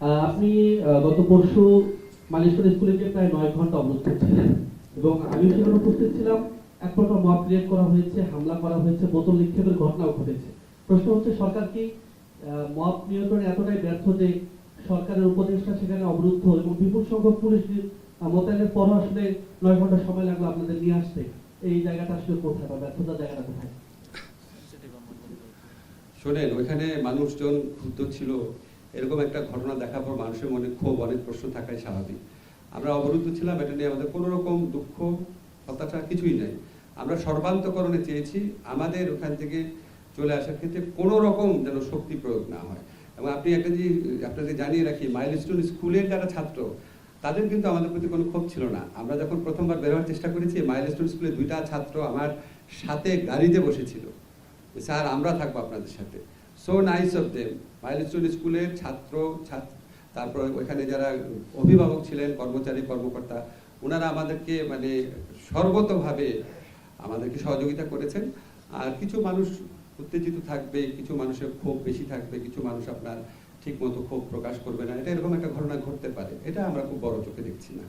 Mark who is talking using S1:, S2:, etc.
S1: আপনি গত পরশু মালিশপুর স্কুলে গিয়ে প্রায় 9 ঘন্টা অবরোধ ছিলেন এবং আমি সেখানে উপস্থিত ছিলাম। এক প্রকার মব ক্রিয়েট করা হয়েছে, হামলা করা হয়েছে, বোতল নিক্ষেপের ঘটনাও ঘটেছে। প্রশ্ন হচ্ছে, সরকার কি মব নিয়ন্ত্রণে এতটাই ব্যর্থ যে সরকারের উপদেষ্টা সেখানে অবরুদ্ধ এবং বিপুল সংখ্যক পুলিশ মোতায়েনের পরও আসলে 9 ঘন্টা সময় লাগলো আপনাদের নিয়ে আসতে? এই জায়গাটা আসলে কোথায়, বা ব্যর্থতার জায়গাটা কোথায়?
S2: শোনেন, ওইখানে মানুষজন ক্ষুব্ধ ছিল, এরকম একটা ঘটনা দেখার পর মানুষের মনে ক্ষোভ, অনেক প্রশ্ন থাকাই স্বাভাবিক। আমরা অবরুদ্ধ ছিলাম, এটা নিয়ে আমাদের কোনো রকম দুঃখ হতাশা কিছুই নাই। আমরা সর্বান্তকরণে চেয়েছি আমাদের ওখান থেকে চলে আসার ক্ষেত্রে কোনো রকম যেন শক্তি প্রয়োগ না হয়। এবং আপনি একটা যে আপনাদের জানিয়ে রাখি, মাইলস্টোন স্কুলের যারা ছাত্র, তাদের কিন্তু আমাদের প্রতি কোনো ক্ষোভ ছিল না। আমরা যখন প্রথমবার বের হওয়ার চেষ্টা করেছি, মাইলস্টোন স্কুলে 2টা ছাত্র আমার সাথে গাড়িতে বসেছিল, স্যার আমরা থাকবো আপনাদের সাথে। So nice of them. Milestone স্কুলের ছাত্র, তারপর ওইখানে যারা অভিভাবক ছিলেন, কর্মচারী কর্মকর্তা, ওনারা আমাদেরকে মানে সর্বতভাবে আমাদেরকে সহযোগিতা করেছেন। আর কিছু মানুষ উত্তেজিত থাকবে, কিছু মানুষের ক্ষোভ বেশি থাকবে, কিছু মানুষ আপনার ঠিক মতো ক্ষোভ প্রকাশ করবে না, এটা এরকম একটা ঘটনা ঘটতে পারে, এটা আমরা খুব বড় চোখে দেখছি না।